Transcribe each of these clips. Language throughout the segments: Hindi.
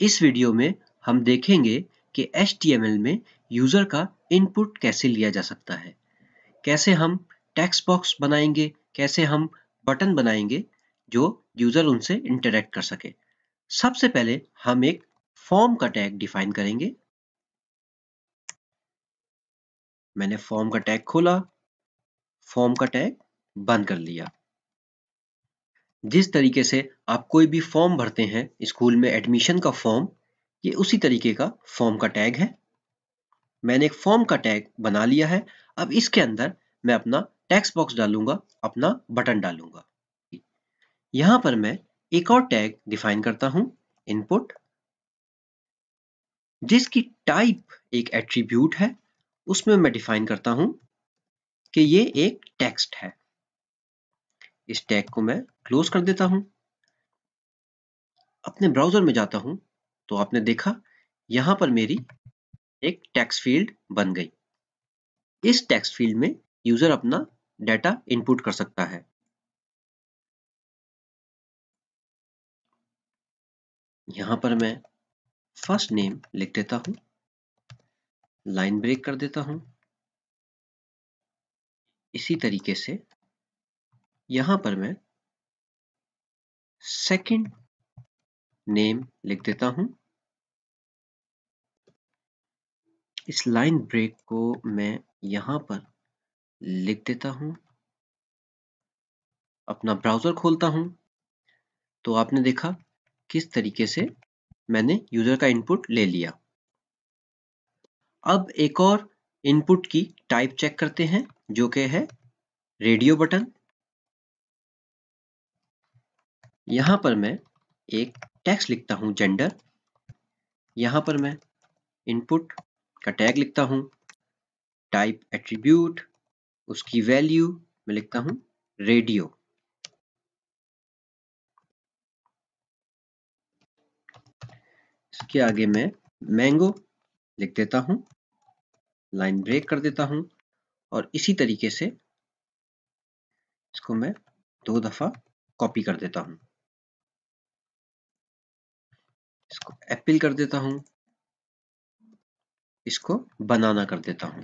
इस वीडियो में हम देखेंगे कि HTML में यूजर का इनपुट कैसे लिया जा सकता है, कैसे हम टेक्स्ट बॉक्स बनाएंगे, कैसे हम बटन बनाएंगे जो यूजर उनसे इंटरेक्ट कर सके। सबसे पहले हम एक फॉर्म का टैग डिफाइन करेंगे। मैंने फॉर्म का टैग खोला, फॉर्म का टैग बंद कर लिया। जिस तरीके से आप कोई भी फॉर्म भरते हैं स्कूल में एडमिशन का फॉर्म, ये उसी तरीके का फॉर्म का टैग है। मैंने एक फॉर्म का टैग बना लिया है। अब इसके अंदर मैं अपना टेक्स्ट बॉक्स डालूंगा, अपना बटन डालूंगा। यहां पर मैं एक और टैग डिफाइन करता हूं, इनपुट, जिसकी टाइप एक एट्रीब्यूट है। उसमें मैं डिफाइन करता हूं कि ये एक टेक्स्ट है। इस टैग को मैं क्लोज कर देता हूं। अपने ब्राउजर में जाता हूं तो आपने देखा यहां पर मेरी एक टेक्स्ट फील्ड बन गई। इस टेक्स्ट फील्ड में यूजर अपना डाटा इनपुट कर सकता है। यहां पर मैं फर्स्ट नेम लिख देता हूं, लाइन ब्रेक कर देता हूं। इसी तरीके से यहां पर मैं सेकंड नेम लिख देता हूं। इस लाइन ब्रेक को मैं यहां पर लिख देता हूं। अपना ब्राउजर खोलता हूं तो आपने देखा किस तरीके से मैंने यूजर का इनपुट ले लिया। अब एक और इनपुट की टाइप चेक करते हैं जो कि है रेडियो बटन। यहां पर मैं एक टेक्स्ट लिखता हूं, जेंडर। यहां पर मैं इनपुट का टैग लिखता हूं, टाइप एट्रीब्यूट, उसकी वैल्यू मैं लिखता हूं रेडियो। इसके आगे मैं मैंगो लिख देता हूं, लाइन ब्रेक कर देता हूं और इसी तरीके से इसको मैं 2 दफा कॉपी कर देता हूं। इसको एप्पल कर देता हूं, इसको बनाना कर देता हूं।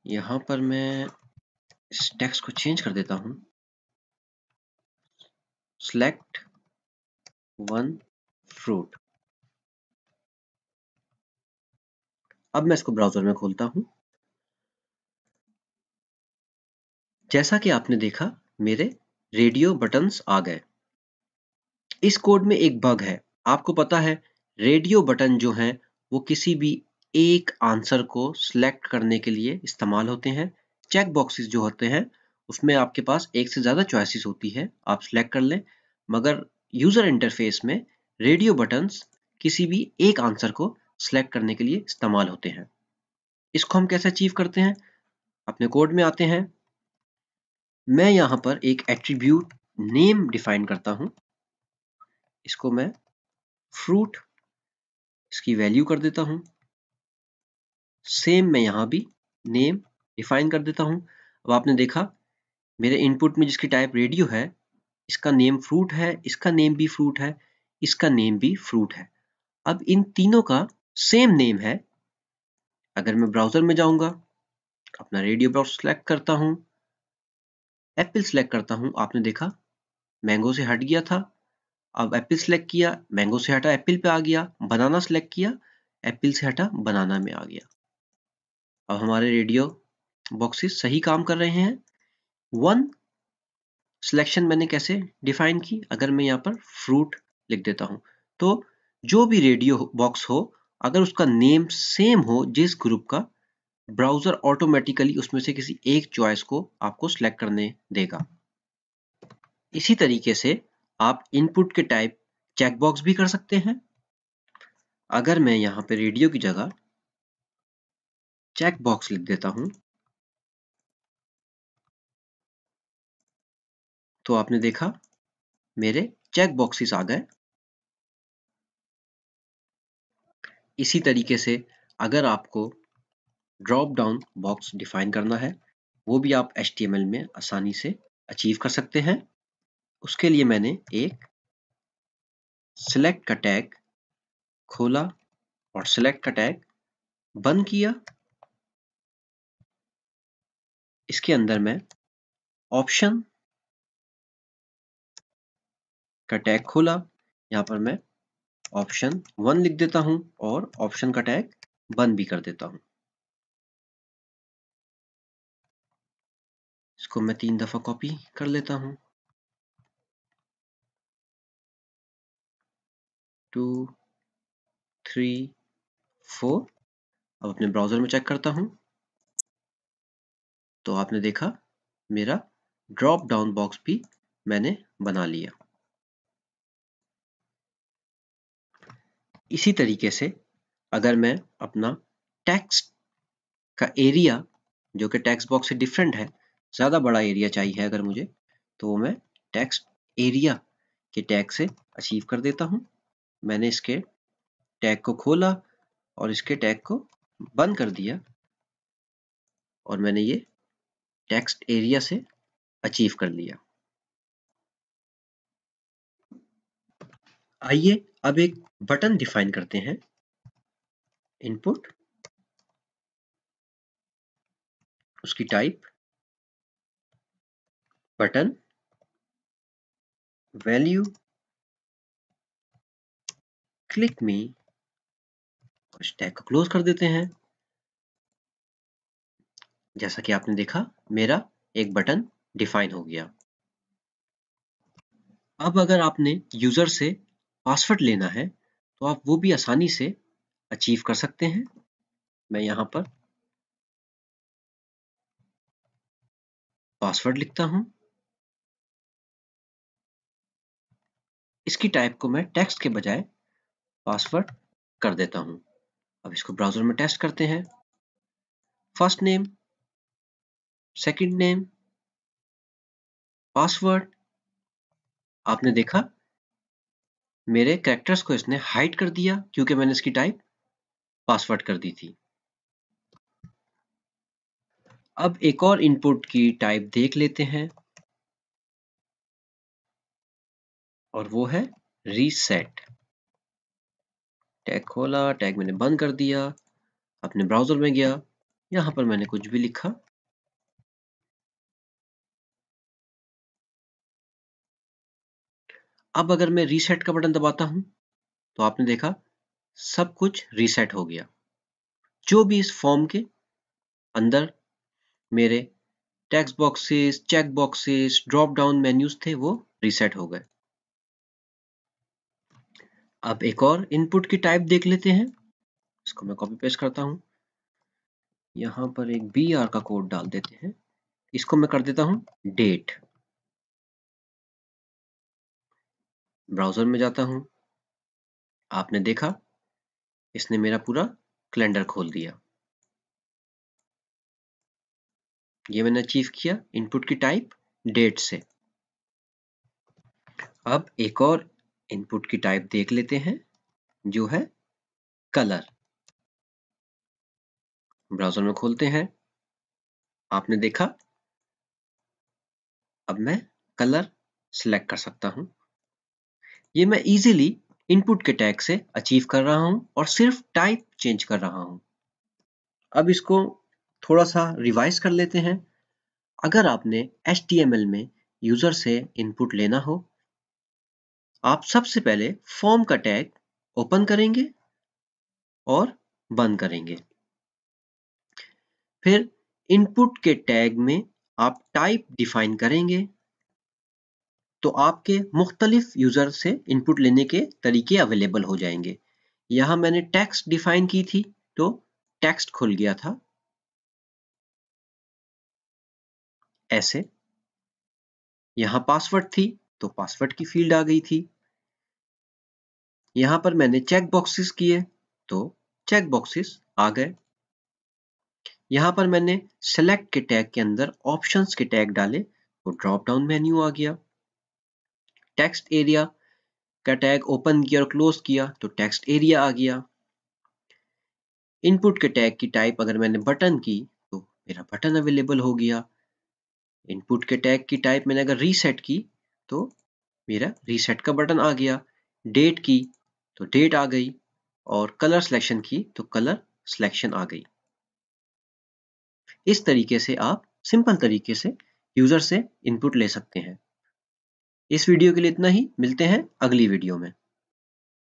यहां पर मैं इस टेक्स्ट को चेंज कर देता हूं, सिलेक्ट वन फ्रूट। अब मैं इसको ब्राउजर में खोलता हूं। जैसा कि आपने देखा मेरे रेडियो बटन्स आ गए। इस कोड में एक बग है। आपको पता है रेडियो बटन जो हैं वो किसी भी एक आंसर को सिलेक्ट करने के लिए इस्तेमाल होते हैं। चेक बॉक्सेस जो होते हैं उसमें आपके पास एक से ज्यादा चॉइसेस होती है, आप सिलेक्ट कर लें। मगर यूजर इंटरफेस में रेडियो बटन्स किसी भी एक आंसर को सिलेक्ट करने के लिए इस्तेमाल होते हैं। इसको हम कैसे अचीव करते हैं? अपने कोड में आते हैं। मैं यहां पर एक एट्रीब्यूट नेम डिफाइन करता हूं। इसको मैं फ्रूट, इसकी वैल्यू कर देता हूं। सेम मैं यहां भी नेम डिफाइन कर देता हूं। अब आपने देखा मेरे इनपुट में जिसकी टाइप रेडियो है, इसका नेम फ्रूट है, इसका नेम भी फ्रूट है, इसका नेम भी फ्रूट है। अब इन तीनों का सेम नेम है। अगर मैं ब्राउजर में जाऊंगा, अपना रेडियो ब्राउजर सेलेक्ट करता हूं, एप्पल सेलेक्ट करता हूं, आपने देखा मैंगो से हट गया था। अब एप्पल सेलेक्ट किया, मैंगो से हटा एप्पल पे आ गया। बनाना सेलेक्ट किया, एप्पल से हटा बनाना में आ गया। अब हमारे रेडियो बॉक्सेस सही काम कर रहे हैं। वन सिलेक्शन मैंने कैसे डिफाइन की? अगर मैं यहाँ पर फ्रूट लिख देता हूँ तो जो भी रेडियो बॉक्स हो, अगर उसका नेम सेम हो जिस ग्रुप का, ब्राउजर ऑटोमेटिकली उसमें से किसी एक चॉइस को आपको सिलेक्ट करने देगा। इसी तरीके से आप इनपुट के टाइप चेकबॉक्स भी कर सकते हैं। अगर मैं यहाँ पे रेडियो की जगह चेक बॉक्स लिख देता हूं तो आपने देखा मेरे चेक बॉक्सेस आ गए। इसी तरीके से अगर आपको ड्रॉप डाउन बॉक्स डिफाइन करना है, वो भी आप HTML में आसानी से अचीव कर सकते हैं। उसके लिए मैंने एक सिलेक्ट का टैग खोला और सिलेक्ट का टैग बंद किया। इसके अंदर मैं ऑप्शन का टैग खोला, यहाँ पर मैं ऑप्शन 1 लिख देता हूं और ऑप्शन का टैग बंद भी कर देता हूं। इसको मैं 3 दफा कॉपी कर लेता हूं। 2 3 4। अब अपने ब्राउजर में चेक करता हूं तो आपने देखा मेरा ड्रॉप डाउन बॉक्स भी मैंने बना लिया। इसी तरीके से अगर मैं अपना टेक्स्ट का एरिया, जो कि टेक्स्ट बॉक्स से डिफरेंट है, ज़्यादा बड़ा एरिया चाहिए अगर मुझे, तो मैं टेक्स्ट एरिया के टैग से अचीव कर देता हूं। मैंने इसके टैग को खोला और इसके टैग को बंद कर दिया और मैंने ये टेक्स्ट एरिया से अचीव कर लिया। आइए अब एक बटन डिफाइन करते हैं। इनपुट, उसकी टाइप बटन, वैल्यू क्लिक मी, और इस टैग को क्लोज कर देते हैं। जैसा कि आपने देखा मेरा एक बटन डिफाइन हो गया। अब अगर आपने यूजर से पासवर्ड लेना है तो आप वो भी आसानी से अचीव कर सकते हैं। मैं यहाँ पर पासवर्ड लिखता हूँ। इसकी टाइप को मैं टेक्स्ट के बजाय पासवर्ड कर देता हूँ। अब इसको ब्राउजर में टेस्ट करते हैं। First name, second name, password. आपने देखा मेरे कैरेक्टर्स को इसने हाइड कर दिया क्योंकि मैंने इसकी टाइप पासवर्ड कर दी थी। अब एक और इनपुट की टाइप देख लेते हैं और वो है रीसेट। टैग खोला, टैग मैंने बंद कर दिया, अपने ब्राउजर में गया, यहाँ पर मैंने कुछ भी लिखा। अब अगर मैं रीसेट का बटन दबाता हूं तो आपने देखा सब कुछ रीसेट हो गया। जो भी इस फॉर्म के अंदर मेरे text boxes, check boxes, drop down menus थे वो रीसेट हो गए। अब एक और इनपुट की टाइप देख लेते हैं। इसको मैं कॉपी पेस्ट करता हूं, यहाँ पर एक BR का कोड डाल देते हैं। इसको मैं कर देता हूं डेट। ब्राउजर में जाता हूं, आपने देखा इसने मेरा पूरा कैलेंडर खोल दिया। ये मैंने अचीव किया इनपुट की टाइप डेट से। अब एक और इनपुट की टाइप देख लेते हैं जो है कलर। ब्राउजर में खोलते हैं, आपने देखा अब मैं कलर सिलेक्ट कर सकता हूं। ये मैं इजीली इनपुट के टैग से अचीव कर रहा हूं और सिर्फ टाइप चेंज कर रहा हूं। अब इसको थोड़ा सा रिवाइज कर लेते हैं। अगर आपने HTML में यूजर से इनपुट लेना हो, आप सबसे पहले फॉर्म का टैग ओपन करेंगे और बंद करेंगे। फिर इनपुट के टैग में आप टाइप डिफाइन करेंगे तो आपके मुख्तलिफ यूजर से इनपुट लेने के तरीके अवेलेबल हो जाएंगे। यहाँ मैंने टेक्स्ट डिफाइन की थी तो टेक्स्ट खुल गया था ऐसे। यहाँ पासवर्ड थी तो पासवर्ड की फील्ड आ गई थी। यहाँ पर मैंने चेक बॉक्सेस किए तो चेक बॉक्सेस आ गए। यहाँ पर मैंने सेलेक्ट के टैग के अंदर ऑप्शंस के टैग डाले तो ड्रॉप डाउन मेन्यू आ गया। टेक्स्ट एरिया का टैग ओपन किया और क्लोज किया तो टेक्स्ट एरिया आ गया। इनपुट के टैग की टाइप अगर मैंने बटन की तो मेरा बटन अवेलेबल हो गया। इनपुट के टैग की टाइप मैंने अगर रीसेट की तो मेरा रीसेट का बटन आ गया। डेट की तो डेट आ गई, और कलर सिलेक्शन की तो कलर सिलेक्शन आ गई। इस तरीके से आप सिंपल तरीके से यूजर से इनपुट ले सकते हैं। इस वीडियो के लिए इतना ही, मिलते हैं अगली वीडियो में।